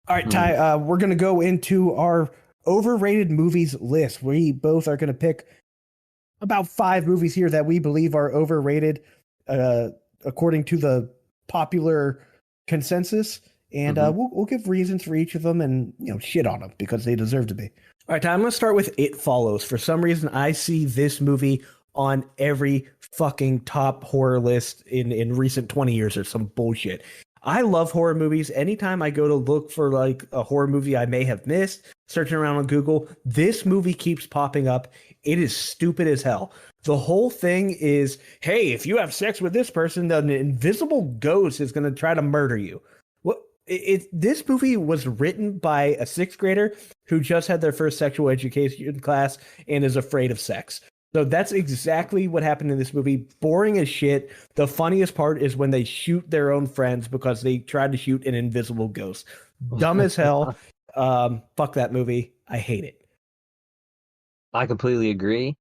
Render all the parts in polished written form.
All right, Ty, we're going to go into our overrated movies list. We both are going to pick about 5 movies here that we believe are overrated according to the popular consensus. And we'll give reasons for each of them and, shit on them because they deserve to be. All right, Ty, I'm going to start with It Follows. For some reason, I see this movie on every fucking top horror list in recent 20 years or some bullshit. I love horror movies. Anytime I go to look for like a horror movie I may have missed, searching around on Google, this movie keeps popping up. It is stupid as hell. The whole thing is, hey, if you have sex with this person, an invisible ghost is going to try to murder you. This movie was written by a 6th grader who just had their first sexual education class and is afraid of sex. So that's exactly what happened in this movie. Boring as shit. The funniest part is when they shoot their own friends because they tried to shoot an invisible ghost. Dumb as hell. Fuck that movie. I hate it. I completely agree.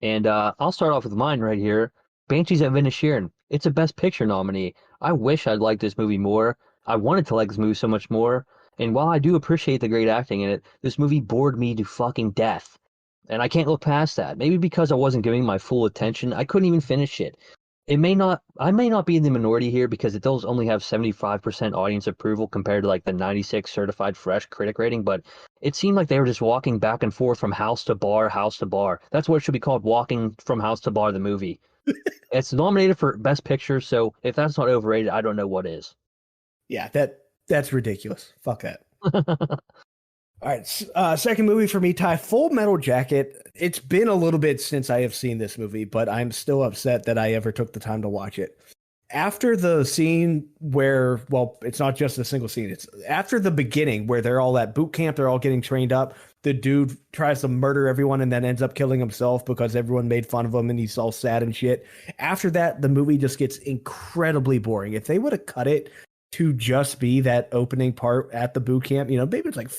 And I'll start off with mine right here. Banshees of Inisherin. It's a Best Picture nominee. I wish I'd liked this movie more. I wanted to like this movie so much more. And while I do appreciate the great acting in it, this movie bored me to fucking death. And I can't look past that. Maybe because I wasn't giving my full attention, I couldn't even finish it. I may not be in the minority here because it does only have 75% audience approval compared to like the 96 certified fresh critic rating, but it seemed like they were just walking back and forth from house to bar, house to bar. That's what it should be called, Walking from House to Bar, the movie. It's nominated for Best Picture, so if that's not overrated, I don't know what is. Yeah, that's ridiculous. Fuck that. All right, second movie for me, Ty, Full Metal Jacket. It's been a little bit since I have seen this movie, but I'm still upset that I ever took the time to watch it. After the scene where, well, it's not just a single scene. It's after the beginning where they're all at boot camp, they're all getting trained up. The dude tries to murder everyone and then ends up killing himself because everyone made fun of him and he's all sad and shit. After that, the movie just gets incredibly boring. If they would have cut it to just be that opening part at the boot camp, maybe it's like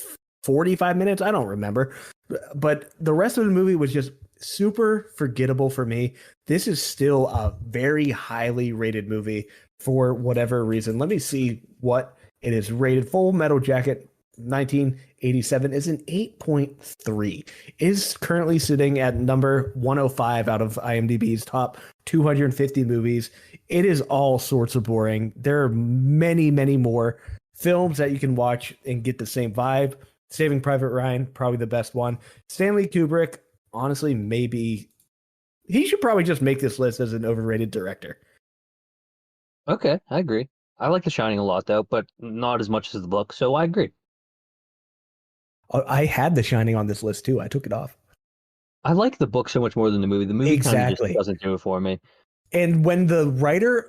45 minutes. I don't remember. But the rest of the movie was just super forgettable for me. This is still a very highly rated movie for whatever reason. Let me see what it is rated. Full Metal Jacket 1987 is an 8.3. It is currently sitting at number 105 out of IMDb's top 250 movies. It is all sorts of boring. There are many, many more films that you can watch and get the same vibe. Saving Private Ryan, probably the best one. Stanley Kubrick, honestly, maybe he should probably just make this list as an overrated director. Okay, I agree. I like The Shining a lot, though, but not as much as the book, so I agree. I had The Shining on this list, too. I took it off. I like the book so much more than the movie. The movie kind of just doesn't do it for me. And when the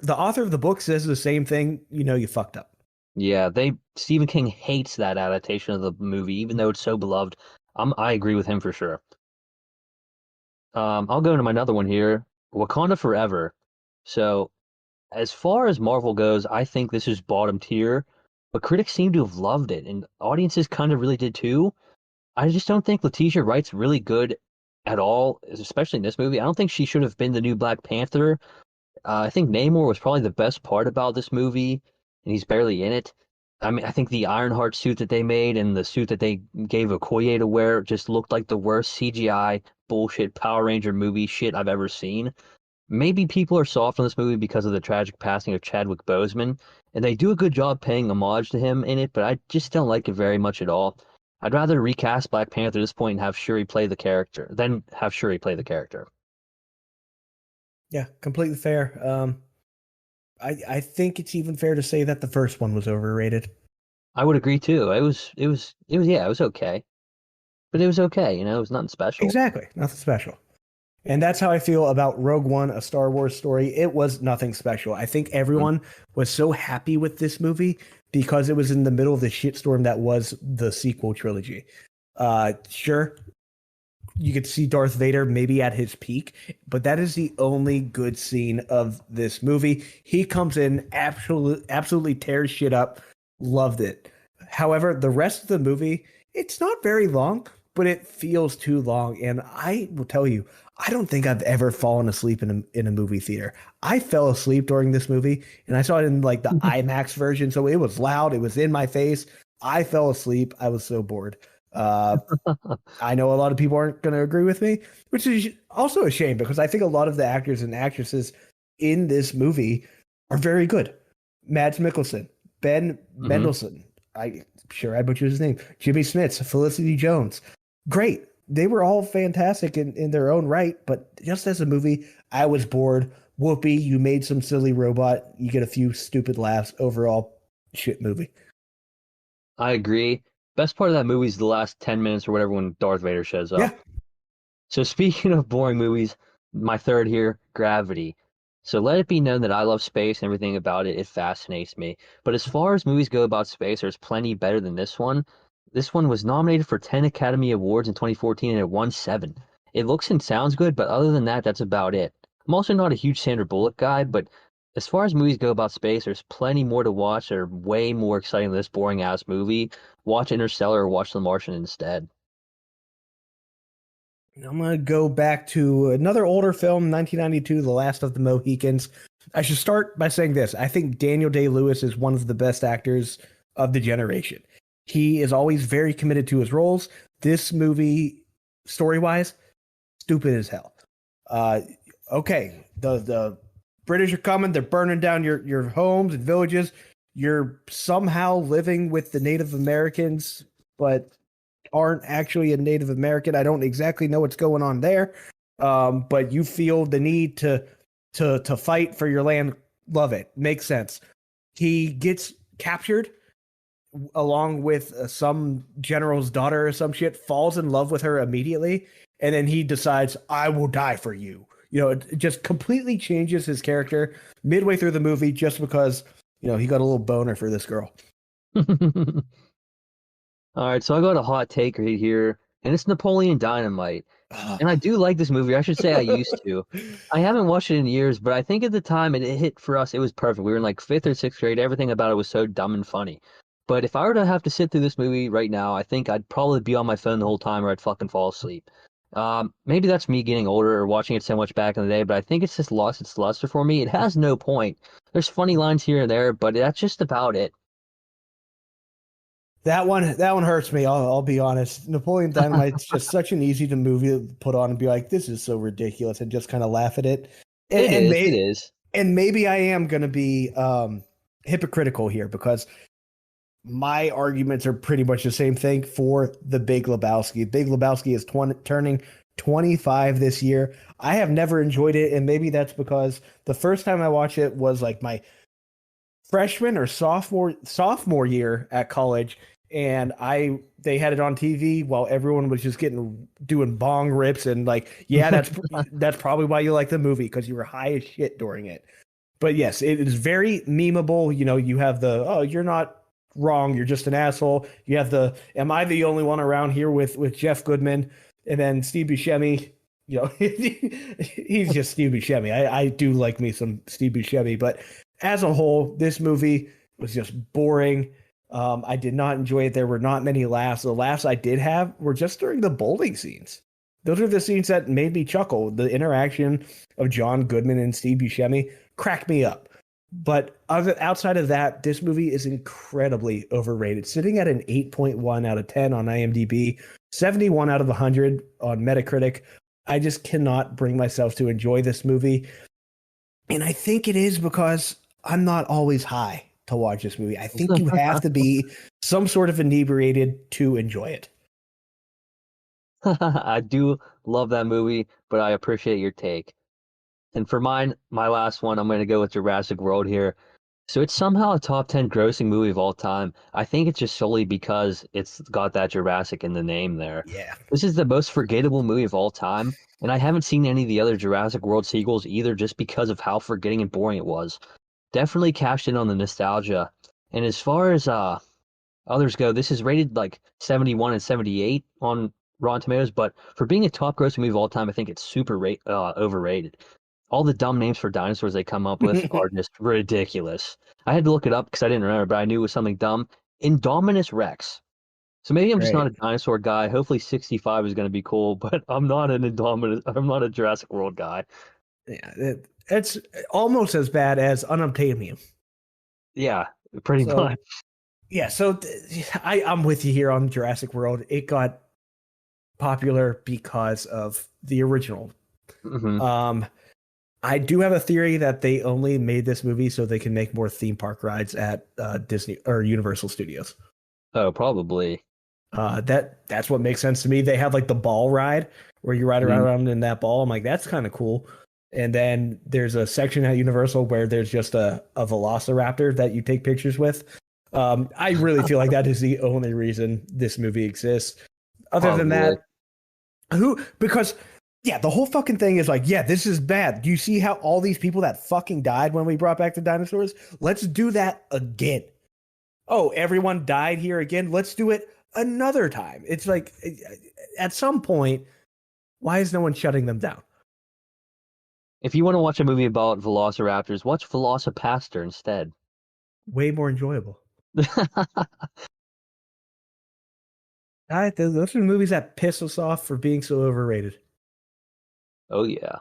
author of the book says the same thing, you fucked up. Yeah, Stephen King hates that adaptation of the movie, even though it's so beloved. I agree with him for sure. I'll go into my another one here, Wakanda Forever. So, as far as Marvel goes, I think this is bottom tier, but critics seem to have loved it, and audiences kind of really did too. I just don't think Letitia Wright's really good at all, especially in this movie. I don't think she should have been the new Black Panther. I think Namor was probably the best part about this movie, and he's barely in it. I mean, I think the Ironheart suit that they made and the suit that they gave Okoye to wear just looked like the worst CGI bullshit Power Ranger movie shit I've ever seen. Maybe people are soft on this movie because of the tragic passing of Chadwick Boseman, and they do a good job paying homage to him in it, but I just don't like it very much at all. I'd rather recast Black Panther at this point and have Shuri play the character than have Shuri play the character. Yeah, completely fair. I think it's even fair to say that the first one was overrated. I would agree too. It was okay. But it was okay, it was nothing special. Exactly, nothing special. And that's how I feel about Rogue One, a Star Wars story. It was nothing special. I think everyone was so happy with this movie because it was in the middle of the shitstorm that was the sequel trilogy. Sure, you could see Darth Vader maybe at his peak, but that is the only good scene of this movie. He comes in, absolutely tears shit up. Loved it. However, the rest of the movie, it's not very long, but it feels too long. And I will tell you, I don't think I've ever fallen asleep in a movie theater. I fell asleep during this movie, and I saw it in like the IMAX version, so it was loud, it was in my face. I fell asleep. I was so bored. Uh, I know a lot of people aren't going to agree with me, which is also a shame because I think a lot of the actors and actresses in this movie are very good. Mads Mikkelsen, Ben Hmm. Mendelsohn, I sure I butchered his name, Jimmy Smits, Felicity Jones, great. They were all fantastic in their own right, but just as a movie, I was bored. Whoopi, you made some silly robot. You get a few stupid laughs. Overall, shit movie. I agree. Best part of that movie is the last 10 minutes or whatever when Darth Vader shows Yeah, up. So speaking of boring movies, my third here, Gravity. So let it be known that I love space and everything about it. It fascinates me. But as far as movies go about space, there's plenty better than this one. This one was nominated for 10 Academy Awards in 2014 and it won 7. It looks and sounds good, but other than that, that's about it. I'm also not a huge Sandra Bullock guy, but as far as movies go about space, there's plenty more to watch that are way more exciting than this boring ass movie. Watch Interstellar or watch The Martian instead. I'm gonna go back to another older film, 1992, The Last of the Mohicans. I should start by saying this. I think Daniel Day-Lewis is one of the best actors of the generation. He is always very committed to his roles. This movie, story-wise, stupid as hell. Uh, okay, the British are coming. They're burning down your homes and villages. You're somehow living with the Native Americans, but aren't actually a Native American. I don't exactly know what's going on there, but you feel the need to fight for your land. Love it. Makes sense. He gets captured along with some general's daughter or some shit. Falls in love with her immediately, and then he decides, "I will die for you." You know, it just completely changes his character midway through the movie just because he got a little boner for this girl. All right, so I got a hot take right here, and it's Napoleon Dynamite. And I do like this movie. I should say I used to. I haven't watched it in years, but I think at the time it hit for us, it was perfect. We were in like fifth or sixth grade. Everything about it was so dumb and funny. But if I were to have to sit through this movie right now, I think I'd probably be on my phone the whole time or I'd fucking fall asleep. Maybe that's me getting older or watching it so much back in the day, but I think it's just lost its luster for me. It has no point. There's funny lines here and there, but that's just about it. That one hurts me. I'll be honest. Napoleon Dynamite's just such an easy to movie to put on and be like, this is so ridiculous, and just kind of laugh at it. And It and, is. It may, is. and maybe I am going to be hypocritical here because my arguments are pretty much the same thing for The Big Lebowski. Big Lebowski is turning 25 this year. I have never enjoyed it, and maybe that's because the first time I watched it was like my freshman or sophomore year at college, and they had it on TV while everyone was just doing bong rips, and like, yeah, that's probably why you like the movie, because you were high as shit during it. But yes, it is very memeable. You have the, oh, you're not wrong, you're just an asshole. You have the, am I the only one around here with Jeff Goodman? And then Steve Buscemi, he's just Steve Buscemi. I do like me some Steve Buscemi, but as a whole, this movie was just boring. I did not enjoy it. There were not many laughs. The laughs I did have were just during the bowling scenes. Those are the scenes that made me chuckle. The interaction of John Goodman and Steve Buscemi cracked me up. But outside of that, this movie is incredibly overrated, sitting at an 8.1 out of 10 on IMDb, 71 out of 100 on Metacritic. I just cannot bring myself to enjoy this movie. And I think it is because I'm not always high to watch this movie. I think you have to be some sort of inebriated to enjoy it. I do love that movie, but I appreciate your take. And for mine, my last one, I'm going to go with Jurassic World here. So it's somehow a top 10 grossing movie of all time. I think it's just solely because it's got that Jurassic in the name there. Yeah. This is the most forgettable movie of all time, and I haven't seen any of the other Jurassic World sequels either just because of how forgetting and boring it was. Definitely cashed in on the nostalgia. And as far as others go, this is rated like 71 and 78 on Rotten Tomatoes, but for being a top grossing movie of all time, I think it's overrated. All the dumb names for dinosaurs they come up with are just ridiculous. I had to look it up because I didn't remember, but I knew it was something dumb. Indominus Rex. So maybe I'm just not Great. a dinosaur guy. Hopefully 65 is going to be cool, but I'm not an Indominus. I'm not a Jurassic World guy. Yeah, it's almost as bad as unobtainium. Yeah, pretty So much. yeah, so I'm with you here on Jurassic World. It got popular because of the original. Hmm. Um, I do have a theory that they only made this movie so they can make more theme park rides at Disney or Universal Studios. Oh, probably. That's what makes sense to me. They have like the ball ride where you ride Mhm. around in that ball. I'm like, that's kind of cool. And then there's a section at Universal where there's just a velociraptor that you take pictures with. I really feel like that is the only reason this movie exists. Other than Probably. that, because yeah, the whole fucking thing is like, yeah, this is bad. Do you see how all these people that fucking died when we brought back the dinosaurs? Let's do that again. Oh, everyone died here again. Let's do it another time. It's like at some point, why is no one shutting them down? If you want to watch a movie about velociraptors, watch Velocipaster instead. Way more enjoyable. Those are movies that piss us off for being so overrated. Oh yeah.